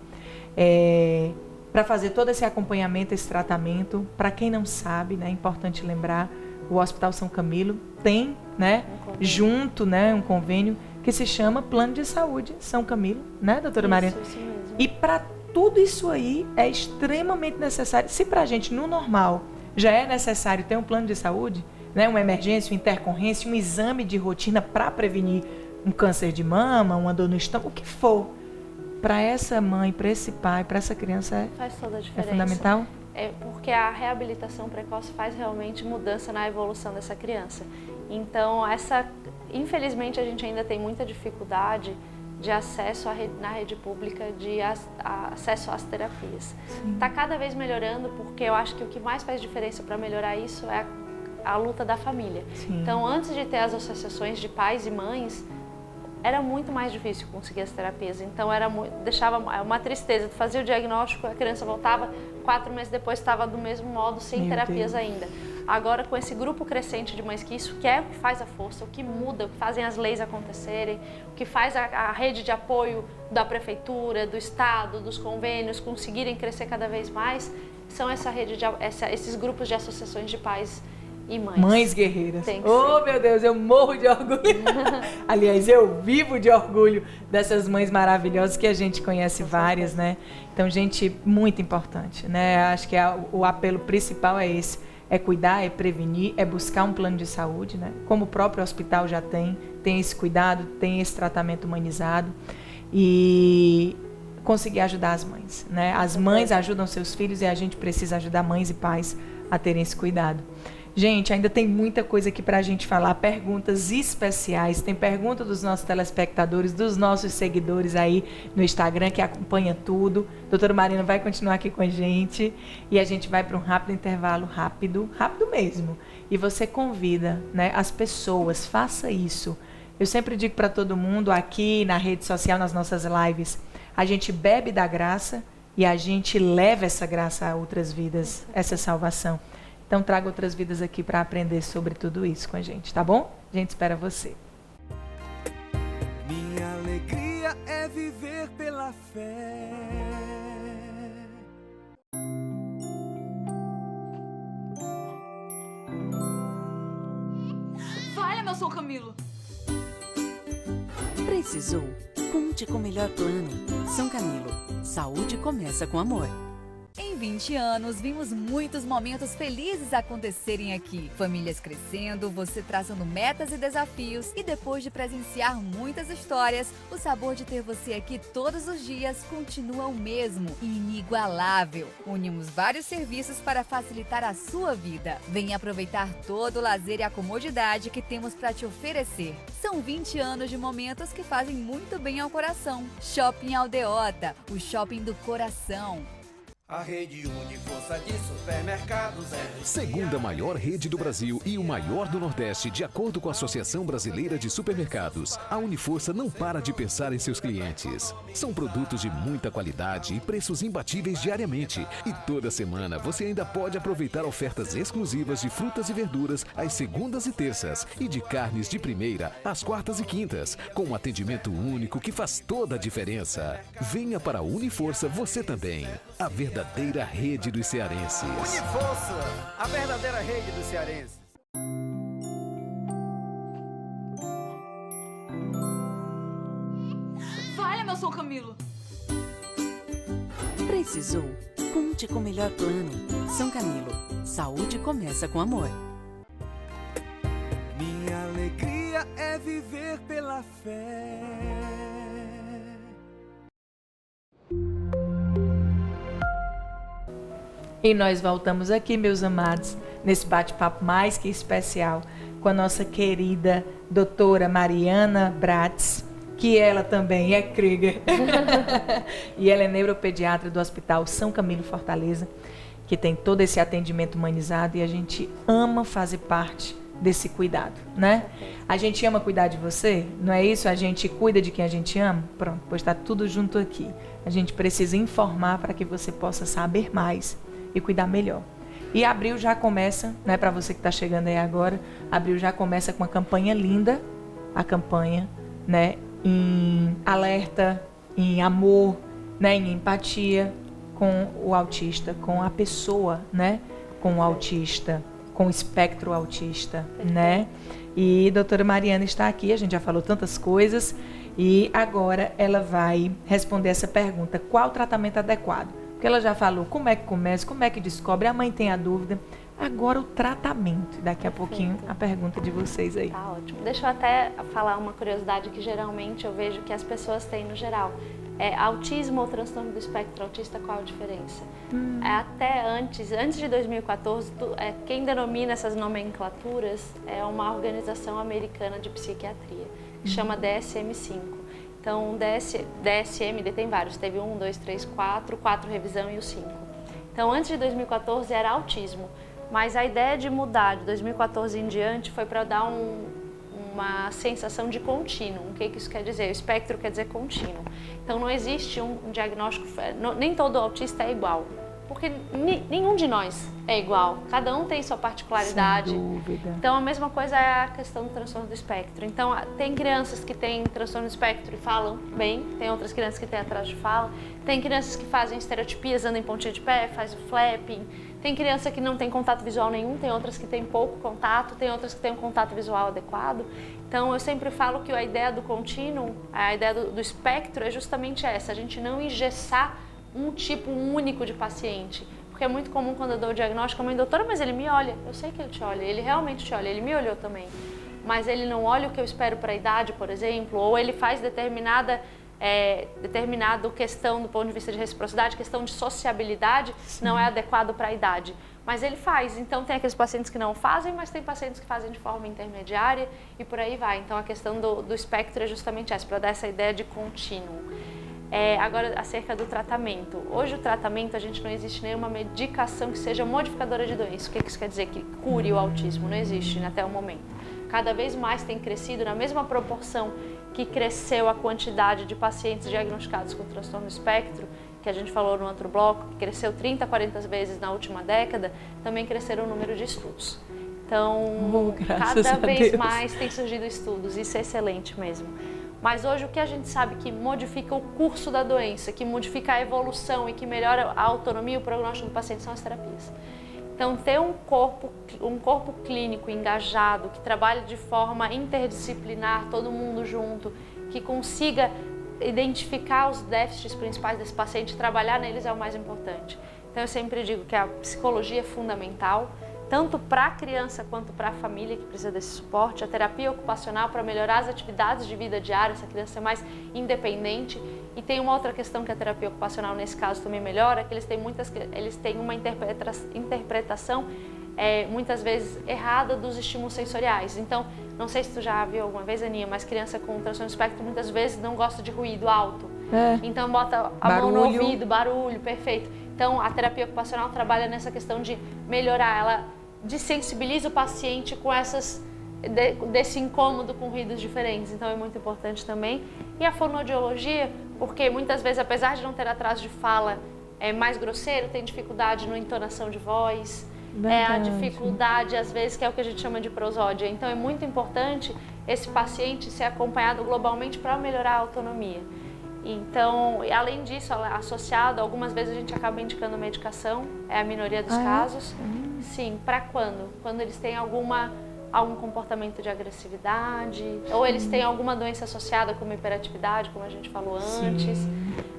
Para fazer todo esse acompanhamento, esse tratamento, para quem não sabe, né? É importante lembrar, o Hospital São Camilo tem, né? Junto, né? Um convênio que se chama Plano de Saúde São Camilo, né, doutora Mariana? Isso mesmo. E para tudo isso aí é extremamente necessário. Se para a gente, no normal, já é necessário ter um plano de saúde, né, uma emergência, uma intercorrência, um exame de rotina para prevenir um câncer de mama, uma dor no estômago, o que for, para essa mãe, para esse pai, para essa criança faz toda a diferença. É fundamental? É porque a reabilitação precoce faz realmente mudança na evolução dessa criança. Então, infelizmente, a gente ainda tem muita dificuldade de acesso na rede pública, de acesso às terapias. Está cada vez melhorando, porque eu acho que o que mais faz diferença para melhorar isso é a luta da família. Sim. Então, antes de ter as associações de pais e mães, era muito mais difícil conseguir as terapias. Então, deixava uma tristeza. Tu fazia o diagnóstico, a criança voltava, 4 meses depois estava do mesmo modo, sem terapias ainda. Agora, com esse grupo crescente de mães, que isso que é o que faz a força, o que muda, o que fazem as leis acontecerem, o que faz a rede de apoio da prefeitura, do estado, dos convênios conseguirem crescer cada vez mais, são esses grupos de associações de pais E mães. Mães guerreiras. Tem que Oh, ser. meu Deus, eu morro de orgulho. Aliás, eu vivo de orgulho dessas mães maravilhosas que a gente conhece várias, né? Então, gente, muito importante, né? Acho que o apelo principal é esse. É cuidar, é prevenir, é buscar um plano de saúde, né? Como o próprio hospital já tem esse cuidado, tem esse tratamento humanizado. E conseguir ajudar as mães, né? As mães ajudam seus filhos e a gente precisa ajudar mães e pais a terem esse cuidado. Gente, ainda tem muita coisa aqui pra gente falar, perguntas especiais, tem pergunta dos nossos telespectadores, dos nossos seguidores aí no Instagram que acompanha tudo. Doutora Marina vai continuar aqui com a gente e a gente vai para um rápido intervalo, rápido mesmo. E você convida, né, as pessoas, faça isso. Eu sempre digo para todo mundo aqui na rede social, nas nossas lives, a gente bebe da graça e a gente leva essa graça a outras vidas, essa salvação. Então, traga outras vidas aqui para aprender sobre tudo isso com a gente, tá bom? A gente espera você. Minha alegria é viver pela fé. Vai, Emerson Camilo. Precisou? Conte com o melhor plano. São Camilo. Saúde começa com amor. Em 20 anos, vimos muitos momentos felizes acontecerem aqui. Famílias crescendo, você traçando metas e desafios. E depois de presenciar muitas histórias, o sabor de ter você aqui todos os dias continua o mesmo, inigualável. Unimos vários serviços para facilitar a sua vida. Venha aproveitar todo o lazer e a comodidade que temos para te oferecer. São 20 anos de momentos que fazem muito bem ao coração. Shopping Aldeota, o shopping do coração. A rede Uniforça de supermercados é... Segunda maior rede do Brasil e o maior do Nordeste, de acordo com a Associação Brasileira de Supermercados. A Uniforça não para de pensar em seus clientes. São produtos de muita qualidade e preços imbatíveis diariamente. E toda semana você ainda pode aproveitar ofertas exclusivas de frutas e verduras às segundas e terças e de carnes de primeira às quartas e quintas, com um atendimento único que faz toda a diferença. Venha para a Uniforça você também. A verdadeira rede dos cearenses. Uniforça, a verdadeira rede dos cearenses. Vai, Emerson Camilo. Precisou? Conte com o melhor plano. São Camilo. Saúde começa com amor. Minha alegria é viver pela fé. E nós voltamos aqui, meus amados, nesse bate-papo mais que especial com a nossa querida doutora Mariana Bratz, que ela também é Krieger. E ela é neuropediatra do Hospital São Camilo Fortaleza, que tem todo esse atendimento humanizado e a gente ama fazer parte desse cuidado, né? A gente ama cuidar de você, não é isso? A gente cuida de quem a gente ama? Pronto, pois está tudo junto aqui. A gente precisa informar para que você possa saber mais e cuidar melhor. E abril já começa, né, para você que está chegando aí agora, abril já começa com uma campanha linda, a campanha, né, em alerta, em amor, né, em empatia com o autista, com a pessoa, né, com o autista, com o espectro autista, né? E a doutora Mariana está aqui, a gente já falou tantas coisas e agora ela vai responder essa pergunta, qual o tratamento adequado? Porque ela já falou como é que começa, como é que descobre, a mãe tem a dúvida. Agora o tratamento. Daqui a pouquinho a pergunta de vocês aí. Tá ótimo. Deixa eu até falar uma curiosidade que geralmente eu vejo que as pessoas têm no geral. Autismo ou transtorno do espectro autista, qual a diferença? Até antes de 2014, quem denomina essas nomenclaturas é uma organização americana de psiquiatria, que chama DSM-5. Então, o DSM tem vários, teve 1, 2, 3, 4 revisão e o 5. Então, antes de 2014 era autismo, mas a ideia de mudar de 2014 em diante foi para dar uma sensação de contínuo. O que isso quer dizer? O espectro quer dizer contínuo. Então, não existe um diagnóstico, nem todo autista é igual. Porque nenhum de nós é igual, cada um tem sua particularidade. Sem dúvida. Então a mesma coisa é a questão do transtorno do espectro. Então tem crianças que têm transtorno do espectro e falam bem, tem outras crianças que têm atraso de fala, tem crianças que fazem estereotipias, andam em pontinha de pé, faz o flapping, Tem criança que não tem contato visual nenhum, tem outras que tem pouco contato, tem outras que tem um contato visual adequado. Então, eu sempre falo que a ideia do contínuo, a ideia do espectro é justamente essa, a gente não engessar um tipo único de paciente. Porque é muito comum quando eu dou o diagnóstico, a mãe, doutora, mas ele me olha. Eu sei que ele te olha, ele realmente te olha, ele me olhou também. Mas ele não olha o que eu espero para a idade, por exemplo, ou ele faz determinada questão do ponto de vista de reciprocidade, questão de sociabilidade, não é adequado para a idade. Mas ele faz, então tem aqueles pacientes que não fazem, mas tem pacientes que fazem de forma intermediária e por aí vai. Então a questão do espectro é justamente essa, para dar essa ideia de contínuo. Agora, acerca do tratamento. Hoje o tratamento, a gente não existe nenhuma medicação que seja modificadora de doença. O que isso quer dizer? Que cure o autismo, não existe até o momento. Cada vez mais tem crescido na mesma proporção que cresceu a quantidade de pacientes diagnosticados com transtorno do espectro, que a gente falou no outro bloco, que cresceu 30, 40 vezes na última década, também cresceram o número de estudos. Então, cada vez mais tem surgido estudos, isso é excelente mesmo. Mas hoje o que a gente sabe que modifica o curso da doença, que modifica a evolução e que melhora a autonomia e o prognóstico do paciente são as terapias. Então, ter um corpo clínico engajado, que trabalhe de forma interdisciplinar, todo mundo junto, que consiga identificar os déficits principais desse paciente e trabalhar neles é o mais importante. Então, eu sempre digo que a psicologia é fundamental, tanto para a criança quanto para a família que precisa desse suporte, a terapia ocupacional para melhorar as atividades de vida diária, essa criança ser mais independente. E tem uma outra questão que a terapia ocupacional nesse caso também melhora, que eles têm uma interpretação muitas vezes errada dos estímulos sensoriais. Então, não sei se tu já viu alguma vez, Aninha, mas criança com transtorno do espectro muitas vezes não gosta de ruído alto. Então bota a mão no ouvido, barulho, perfeito. Então, a terapia ocupacional trabalha nessa questão de melhorar, ela desensibiliza o paciente com desse incômodo com ruídos diferentes, então é muito importante também. E a fonoaudiologia, porque muitas vezes, apesar de não ter atraso de fala, é mais grosseiro, tem dificuldade na entonação de voz, a dificuldade, às vezes, que é o que a gente chama de prosódia. Então é muito importante esse paciente ser acompanhado globalmente para melhorar a autonomia. Então, além disso, associado, algumas vezes a gente acaba indicando medicação, é a minoria dos casos. Sim, para quando? Quando eles têm algum comportamento de agressividade, ou eles têm alguma doença associada como hiperatividade, como a gente falou antes.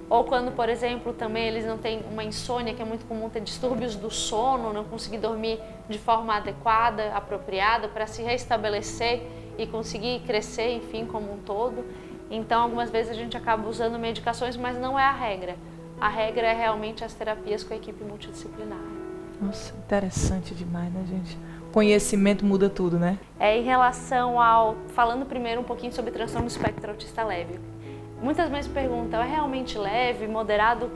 Ou quando, por exemplo, também eles não têm uma insônia, que é muito comum ter distúrbios do sono, não conseguir dormir de forma adequada, apropriada, para se restabelecer e conseguir crescer, enfim, como um todo. Então, algumas vezes a gente acaba usando medicações, mas não é a regra. A regra é realmente as terapias com a equipe multidisciplinar. Nossa, interessante demais, né, gente? Conhecimento muda tudo, né? Em relação falando primeiro um pouquinho sobre transtorno do espectro autista leve. Muitas mães perguntam, é realmente leve, moderado?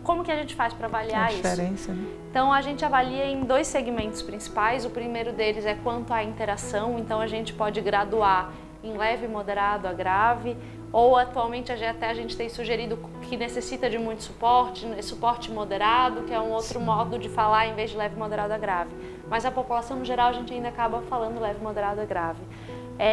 Como que a gente faz para avaliar isso? A diferença, né? Então, a gente avalia em 2 segmentos principais. O primeiro deles é quanto à interação, então a gente pode graduar em leve, moderado a grave, ou atualmente até a gente tem sugerido que necessita de muito suporte moderado, que é um outro modo de falar em vez de leve, moderado a grave. Mas a população no geral a gente ainda acaba falando leve, moderado a grave.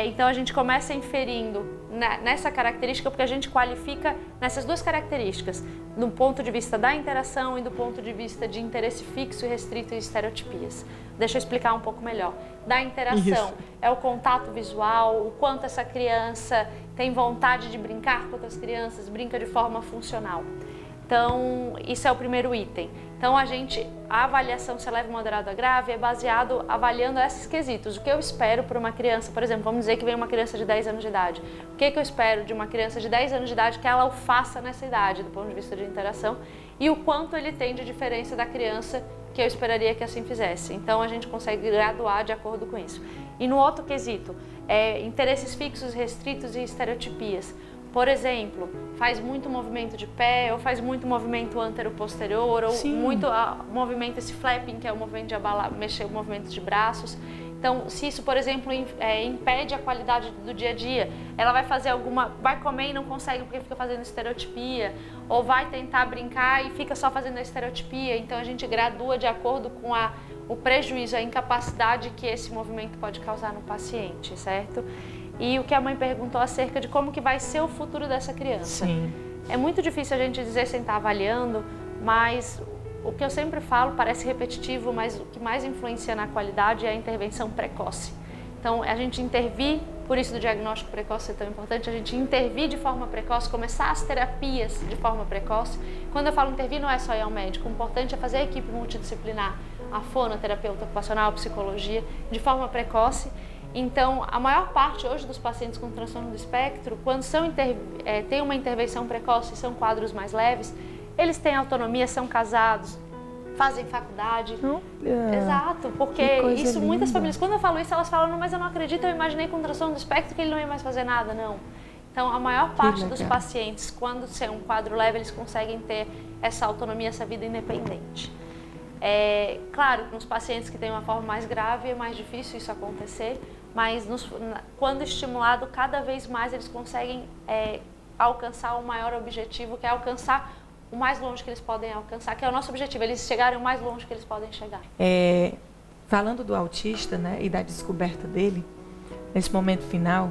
Então a gente começa inferindo nessa característica porque a gente qualifica nessas 2 características, do ponto de vista da interação e do ponto de vista de interesse fixo e restrito e estereotipias. Deixa eu explicar um pouco melhor. Da interação é o contato visual, o quanto essa criança tem vontade de brincar com outras crianças, brinca de forma funcional. Então, isso é o primeiro item. Então, a avaliação se é leve, moderado a grave é baseado avaliando esses quesitos. O que eu espero para uma criança, por exemplo, vamos dizer que vem uma criança de 10 anos de idade. O que eu espero de uma criança de 10 anos de idade que ela o faça nessa idade, do ponto de vista de interação, e o quanto ele tem de diferença da criança que eu esperaria que assim fizesse. Então, a gente consegue graduar de acordo com isso. E no outro quesito, interesses fixos, restritos e estereotipias. Por exemplo, faz muito movimento de pé, ou faz muito movimento antero-posterior, ou muito movimento, esse flapping, que é o movimento de mexer o movimento de braços. Então, se isso, por exemplo, impede a qualidade do dia a dia, ela vai fazer vai comer e não consegue porque fica fazendo estereotipia, ou vai tentar brincar e fica só fazendo a estereotipia. Então, a gente gradua de acordo com o prejuízo, a incapacidade que esse movimento pode causar no paciente, certo? E o que a mãe perguntou acerca de como que vai ser o futuro dessa criança. É muito difícil a gente dizer sem estar avaliando, mas o que eu sempre falo, parece repetitivo, mas o que mais influencia na qualidade é a intervenção precoce. Então, a gente intervir, por isso do diagnóstico precoce ser tão importante, a gente intervir de forma precoce, começar as terapias de forma precoce. Quando eu falo intervir, não é só ir ao médico, o importante é fazer a equipe multidisciplinar, a fonoterapeuta ocupacional, a psicologia, de forma precoce. Então, a maior parte hoje dos pacientes com transtorno do espectro, quando têm uma intervenção precoce, são quadros mais leves, eles têm autonomia, são casados, fazem faculdade. Exato, porque isso linda. Muitas famílias, quando eu falo isso, elas falam, não, mas eu não acredito, eu imaginei com transtorno do espectro que ele não ia mais fazer nada, não. Então, a maior parte dos pacientes, quando tem um quadro leve, eles conseguem ter essa autonomia, essa vida independente. Claro, nos pacientes que têm uma forma mais grave é mais difícil isso acontecer, mas quando estimulado, cada vez mais eles conseguem alcançar o maior objetivo, que é alcançar o mais longe que eles podem alcançar, que é o nosso objetivo, eles chegarem o mais longe que eles podem chegar. Falando do autista, né, e da descoberta dele, nesse momento final,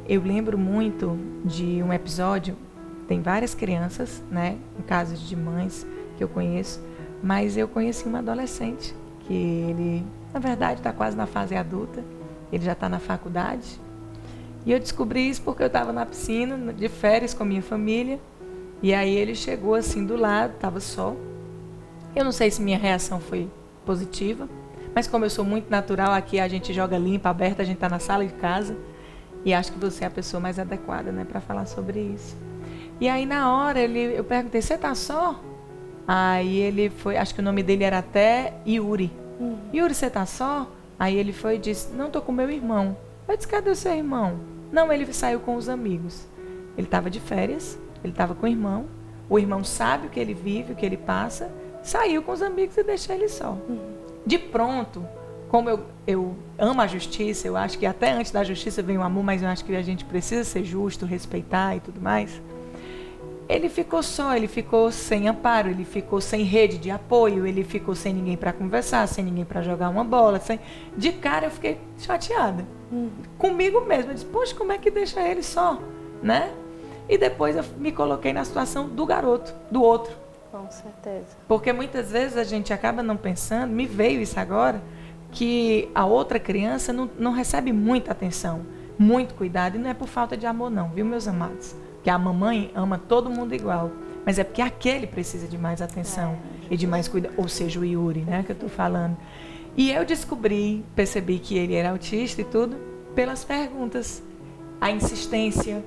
eu lembro muito de um episódio, tem várias crianças, né, em casos de mães que eu conheço, mas eu conheci uma adolescente, que ele, na verdade, está quase na fase adulta, ele já está na faculdade, e eu descobri isso porque eu estava na piscina, de férias com a minha família, e aí ele chegou assim do lado, estava só. Eu não sei se minha reação foi positiva, mas como eu sou muito natural, aqui a gente joga limpa, aberta, a gente está na sala de casa, e acho que você é a pessoa mais adequada, né, para falar sobre isso. E aí na hora eu perguntei, você está só? Aí ele foi, acho que o nome dele era até Yuri. Yuri, você está só? Aí ele foi e disse, não, estou com meu irmão. Eu disse, cadê o seu irmão? Não, ele saiu com os amigos. Ele estava de férias. Ele estava com o irmão sabe o que ele vive, o que ele passa, saiu com os amigos e deixou ele só. De pronto, como eu amo a justiça, eu acho que até antes da justiça vem o amor, mas eu acho que a gente precisa ser justo, respeitar e tudo mais. Ele ficou só, ele ficou sem amparo, ele ficou sem rede de apoio, ele ficou sem ninguém para conversar, sem ninguém para jogar uma bola. De cara eu fiquei chateada. Comigo mesma, eu disse, poxa, como é que deixa ele só, né? E depois eu me coloquei na situação do garoto, do outro. Com certeza. Porque muitas vezes a gente acaba não pensando, me veio isso agora, que a outra criança não recebe muita atenção, muito cuidado. E não é por falta de amor não, viu, meus amados? Que a mamãe ama todo mundo igual. Mas é porque aquele precisa de mais atenção e de mais cuidado. Ou seja, o Yuri, né, que eu estou falando. E eu percebi que ele era autista e tudo, pelas perguntas. A insistência,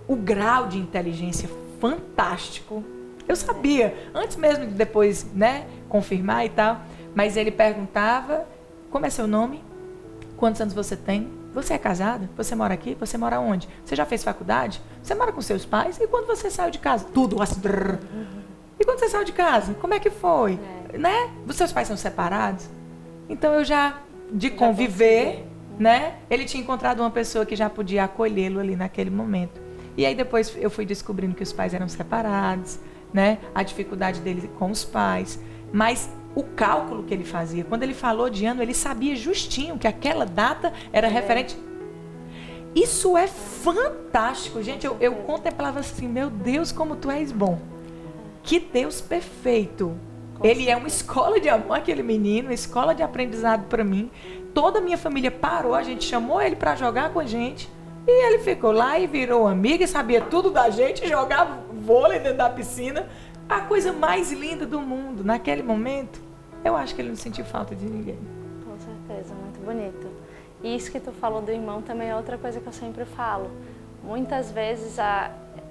o grau de inteligência fantástico. Eu sabia, antes mesmo de depois, né, confirmar e tal, mas ele perguntava, como é seu nome? Quantos anos você tem? Você é casada? Você mora aqui? Você mora onde? Você já fez faculdade? Você mora com seus pais? E quando você saiu de casa? Tudo assim. E quando você saiu de casa? Como é que foi? Né? Os seus pais são separados? Então eu já, de conviver, né? Ele tinha encontrado uma pessoa que já podia acolhê-lo ali naquele momento. E aí depois eu fui descobrindo que os pais eram separados, né? A dificuldade dele com os pais. Mas o cálculo que ele fazia, quando ele falou de ano, ele sabia justinho que aquela data era referente. Isso é fantástico, gente. Eu contemplava assim, meu Deus, como tu és bom. Que Deus perfeito. Ele é uma escola de amor, aquele menino, uma escola de aprendizado para mim. Toda a minha família parou, a gente chamou ele para jogar com a gente. E ele ficou lá e virou amigo e sabia tudo da gente, jogava vôlei dentro da piscina. A coisa mais linda do mundo. Naquele momento, eu acho que ele não sentiu falta de ninguém. Com certeza, muito bonito. E isso que tu falou do irmão também é outra coisa que eu sempre falo. Muitas vezes,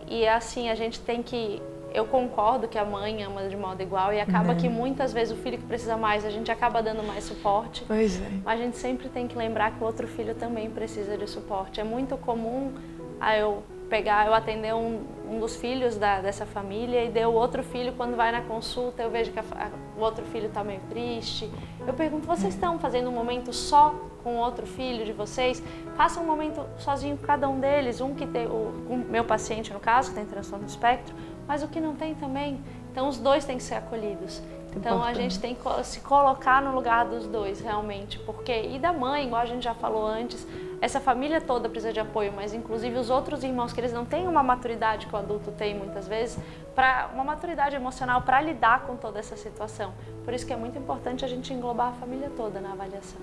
e assim, a gente tem que... Eu concordo que a mãe ama de modo igual e acaba que muitas vezes o filho que precisa mais, a gente acaba dando mais suporte. Pois é. Mas a gente sempre tem que lembrar que o outro filho também precisa de suporte. É muito comum eu atender um dos filhos dessa família e deu o outro filho, quando vai na consulta, eu vejo que o outro filho está meio triste. Eu pergunto, vocês estão fazendo um momento só com o outro filho de vocês? Faça um momento sozinho com cada um deles, o meu paciente, no caso, que tem transtorno do espectro, mas o que não tem também. Então, os dois têm que ser acolhidos. Então, a gente tem que se colocar no lugar dos dois, realmente. E da mãe, igual a gente já falou antes, essa família toda precisa de apoio, mas inclusive os outros irmãos, que eles não têm uma maturidade que o adulto tem muitas vezes, uma maturidade emocional para lidar com toda essa situação. Por isso que é muito importante a gente englobar a família toda na avaliação.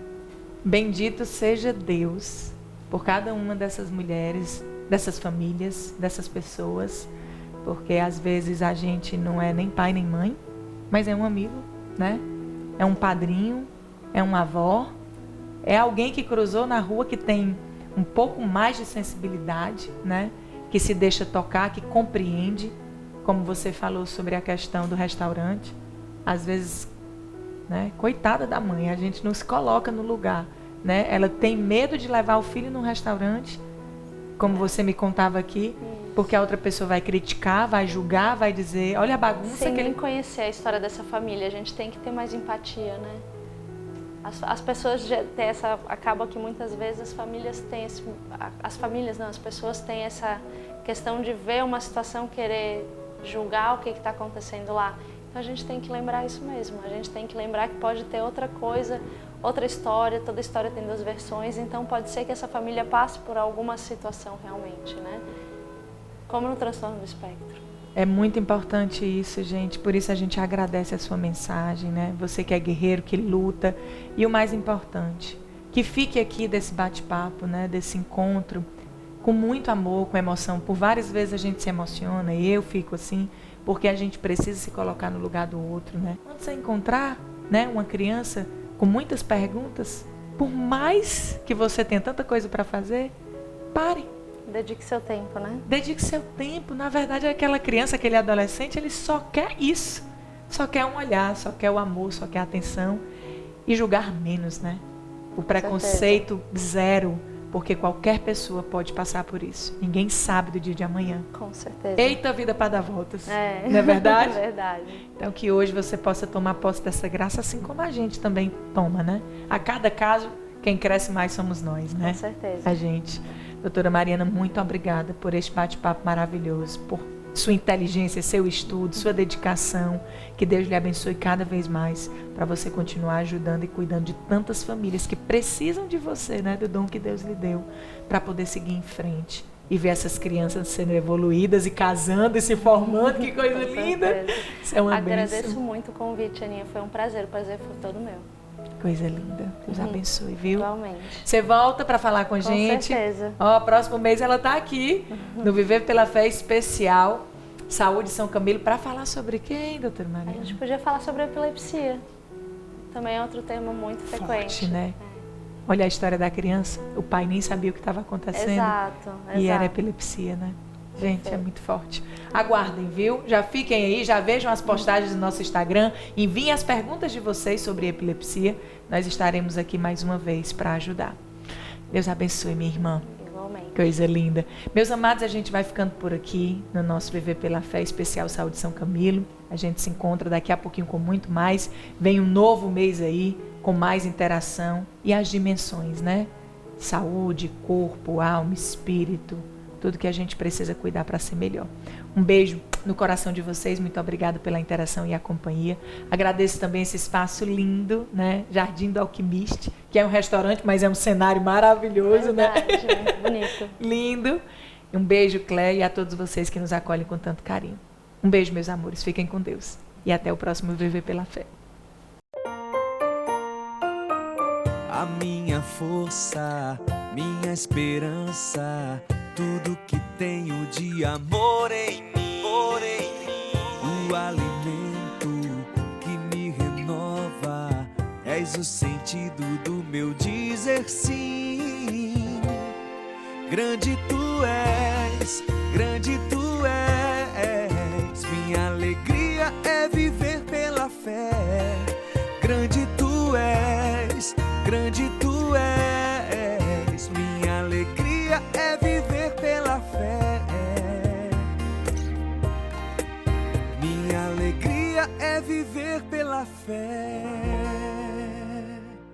Bendito seja Deus por cada uma dessas mulheres, dessas famílias, dessas pessoas, porque às vezes a gente não é nem pai nem mãe, mas é um amigo, né? É um padrinho, é uma avó, é alguém que cruzou na rua que tem um pouco mais de sensibilidade, né? Que se deixa tocar, que compreende, como você falou sobre a questão do restaurante. Às vezes, né? Coitada da mãe, a gente não se coloca no lugar, né? Ela tem medo de levar o filho num restaurante, como você me contava aqui, porque a outra pessoa vai criticar, vai julgar, vai dizer, olha a bagunça Sem que nem ele... conhecer a história dessa família, a gente tem que ter mais empatia, né? As pessoas têm essa... Acaba que muitas vezes as famílias têm esse... as pessoas têm essa questão de ver uma situação, querer julgar o que está acontecendo lá. Então a gente tem que lembrar isso mesmo, a gente tem que lembrar que pode ter outra coisa, outra história, toda história tem duas versões, então pode ser que essa família passe por alguma situação realmente, né? Como no transtorno do espectro. É muito importante isso, gente. Por isso a gente agradece a sua mensagem, né? Você que é guerreiro, que luta. E o mais importante, que fique aqui desse bate-papo, né? Desse encontro, com muito amor, com emoção. Por várias vezes a gente se emociona, e eu fico assim, porque a gente precisa se colocar no lugar do outro, né? Quando você encontrar, né, uma criança com muitas perguntas, por mais que você tenha tanta coisa para fazer, pare. Dedique seu tempo, né? Dedique seu tempo. Na verdade, aquela criança, aquele adolescente, ele só quer isso. Só quer um olhar, só quer o amor, só quer a atenção. E julgar menos, né? O preconceito zero, porque qualquer pessoa pode passar por isso. Ninguém sabe do dia de amanhã. Com certeza. Eita vida para dar voltas. É. Não é verdade? É verdade. Então que hoje você possa tomar posse dessa graça, assim como a gente também toma, né? A cada caso, quem cresce mais somos nós, né? Com certeza. A gente. Doutora Mariana, muito obrigada por este bate-papo maravilhoso, por sua inteligência, seu estudo, sua dedicação. Que Deus lhe abençoe cada vez mais para você continuar ajudando e cuidando de tantas famílias que precisam de você, né? Do dom que Deus lhe deu para poder seguir em frente e ver essas crianças sendo evoluídas e casando e se formando. Que coisa linda! Isso é uma Agradeço bênção. muito o convite, Aninha. Foi um prazer. O prazer foi todo meu. Coisa linda. Deus abençoe, viu? Igualmente. Você volta para falar com a gente. Com certeza. Ó, próximo mês ela tá aqui no Viver pela Fé Especial Saúde São Camilo para falar sobre quem, doutora Maria? A gente podia falar sobre a epilepsia. Também é outro tema muito frequente. Forte, né? Olha a história da criança. O pai nem sabia o que estava acontecendo. Exato. E era epilepsia, né? Gente, é muito forte. Aguardem, viu? Já fiquem aí, já vejam as postagens do nosso Instagram. Enviem as perguntas de vocês sobre epilepsia. Nós estaremos aqui mais uma vez para ajudar. Deus abençoe, minha irmã. Igualmente. Coisa linda. Meus amados, a gente vai ficando por aqui no nosso Viver pela Fé Especial Saúde São Camilo. A gente se encontra daqui a pouquinho com muito mais. Vem um novo mês aí, com mais interação. E as dimensões, né? Saúde, corpo, alma, espírito. Tudo que a gente precisa cuidar para ser melhor. Um beijo no coração de vocês. Muito obrigada pela interação e a companhia. Agradeço também esse espaço lindo, né? Jardim do Alquimiste, que é um restaurante, mas é um cenário maravilhoso, verdade, né? Muito bonito. Lindo. Um beijo, Cléia, e a todos vocês que nos acolhem com tanto carinho. Um beijo, meus amores. Fiquem com Deus. E até o próximo Viver pela Fé. A minha força, minha esperança, tudo que tenho de amor em mim, o alimento que me renova, és o sentido do meu dizer sim. Grande tu és, minha alegria é viver pela fé. Grande tu és, minha alegria é viver pela fé. Minha alegria é viver pela fé.